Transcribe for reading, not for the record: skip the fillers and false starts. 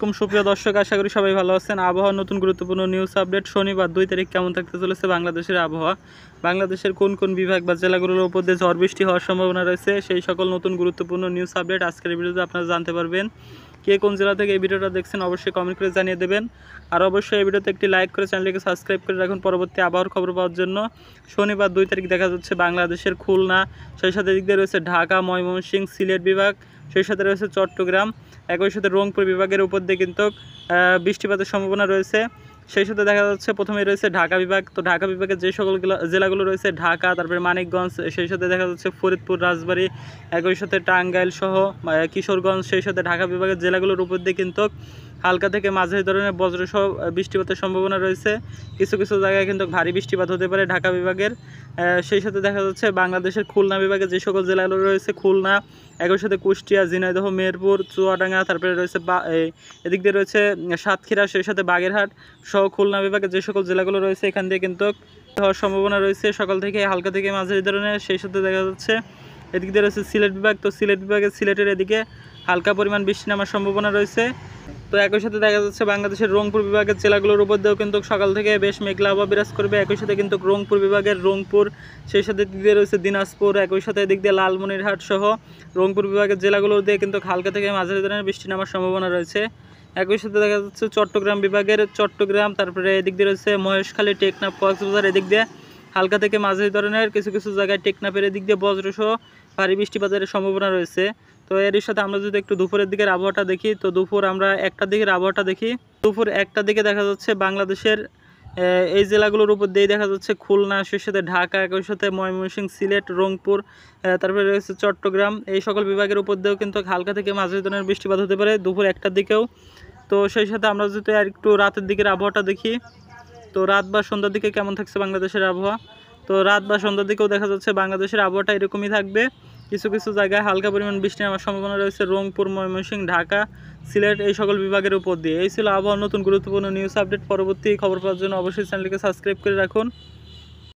সুপ্রিয় দর্শক, আশা করি সবাই ভালো আছেন। আবহাওয়ার নতুন গুরুত্বপূর্ণ নিউজ আপডেট। শনিবার 2 তারিখ কেমন থাকতে চলেছে বাংলাদেশের আবহাওয়া, বাংলাদেশের কোন কোন বিভাগ বা জেলাগুলোর উপর দিয়ে ঝড় বৃষ্টি হওয়ার সম্ভাবনা রয়েছে, সেই সকল নতুন গুরুত্বপূর্ণ নিউজ আপডেট আজকের ভিডিওতে আপনারা জানতে পারবেন। কে কোন জেলা থেকে এই ভিডিওটা দেখছেন অবশ্যই কমেন্ট করে জানিয়ে দেবেন। আর অবশ্যই এই ভিডিওতে একটি লাইক করে চ্যানেলটিকে সাবস্ক্রাইব করে রাখুন পরবর্তী আবহাওয়ার খবর পাওয়ার জন্য। শনিবার 2 তারিখ দেখা যাচ্ছে বাংলাদেশের খুলনা, সেই সাথে দিক দিয়ে রয়েছে ঢাকা, ময়মনসিংহ, সিলেট বিভাগ, সেই সাথে রয়েছে চট্টগ্রাম, একই সাথে রংপুর বিভাগের উপর দিয়ে কিন্তু বৃষ্টিপাতের সম্ভাবনা রয়েছে। সেই সাথে দেখা যাচ্ছে প্রথমে রয়েছে ঢাকা বিভাগ। তো ঢাকা বিভাগের যে সকল জেলাগুলো রয়েছে ঢাকা, তারপরে মানিকগঞ্জ, সেই সাথে দেখা যাচ্ছে ফরিদপুর, রাজবাড়ী, একই সাথে টাঙ্গাইল সহ কিশোরগঞ্জ, সেই সাথে ঢাকা বিভাগের জেলাগুলোর উপর দিয়ে কিন্তু হালকা থেকে মাঝারি ধরনের বজ্রসহ বৃষ্টিপাতের সম্ভাবনা রয়েছে। কিছু কিছু জায়গায় কিন্তু ভারী বৃষ্টিপাত হতে পারে ঢাকা বিভাগের। সেই সাথে দেখা যাচ্ছে বাংলাদেশের খুলনা বিভাগে যে সকল জেলাগুলো রয়েছে খুলনা, একই সাথে কুষ্টিয়া, ঝিনাইদহ, মেহেরপুর, চুয়াডাঙ্গা, তারপরে রয়েছে এদিক দিয়ে রয়েছে সাতক্ষীরা, সেই সাথে বাগেরহাট সহ খুলনা বিভাগের যে সকল জেলাগুলো রয়েছে এখান দিয়ে কিন্তু হওয়ার সম্ভাবনা রয়েছে সকাল থেকে হালকা থেকে মাঝারি ধরনের। সেই সাথে দেখা যাচ্ছে এদিক দিয়ে রয়েছে সিলেট বিভাগ। তো সিলেট বিভাগের সিলেটের এদিকে হালকা পরিমাণ বৃষ্টি নামার সম্ভাবনা রয়েছে। তো একই সাথে দেখা যাচ্ছে বাংলাদেশের রংপুর বিভাগের জেলাগুলোর উপর দিয়েও কিন্তু সকাল থেকে বেশ মেঘলা আবহাওয়া বিরাজ করবে। একই সাথে কিন্তু রংপুর বিভাগের রংপুর, সেই সাথে দিক দিয়ে রয়েছে দিনাজপুর, একই সাথে দিক দিয়ে লালমনিরহাট সহ রংপুর বিভাগের জেলাগুলো দিয়ে কিন্তু হালকা থেকে মাঝারি ধরনের বৃষ্টি নামার সম্ভাবনা রয়েছে। একই সাথে দেখা যাচ্ছে চট্টগ্রাম বিভাগের চট্টগ্রাম, তারপরে এদিক দিয়ে রয়েছে মহেশখালী, টেকনাফ, কক্সবাজার, এদিক দিয়ে হালকা থেকে মাঝারি ধরনের কিছু কিছু জায়গায় টেকনাফের এদিক দিয়ে বজ্রসহ ভারী বৃষ্টিপাতের সম্ভাবনা রয়েছে। তো এর সাথে আমরা যদি একটু দুপুরের দিকের আবহাওয়াটা দেখি, তো দুপুর আমরা 1টার দিকের আবহাওয়াটা দেখি। দুপুর 1টার দিকে দেখা যাচ্ছে বাংলাদেশের এই জেলাগুলোর উপর দিয়েই দেখা যাচ্ছে খুলনা, সেই সাথে ঢাকা, একই সাথে ময়মনসিংহ, সিলেট, রংপুর, তারপরে রয়েছে চট্টগ্রাম, এই সকল বিভাগের উপর দিয়েও কিন্তু হালকা থেকে মাঝারি ধরনের বৃষ্টিপাত হতে পারে দুপুর 1টার দিকেও। তো সেই সাথে আমরা যদি আর একটু রাতের দিকের আবহাওয়াটা দেখি, তো রাত বা সন্ধ্যার দিকে কেমন থাকছে বাংলাদেশের আবহাওয়া। তো রাত বা সন্ধ্যার দিকেও দেখা যাচ্ছে বাংলাদেশের আবহাওয়াটা এরকমই থাকবে। কিছু কিছু জায়গায় হালকা পরিমাণ বৃষ্টি নামার সম্ভাবনা রয়েছে রংপুর, ময়মনসিংহ, ঢাকা, সিলেট, এই সকল বিভাগের উপর দিয়ে। এই ছিল আবহাওয়ার নতুন গুরুত্বপূর্ণ নিউজ আপডেট। পরবর্তী খবর পাওয়ার জন্য অবশ্যই চ্যানেলটিকে সাবস্ক্রাইব করে রাখুন।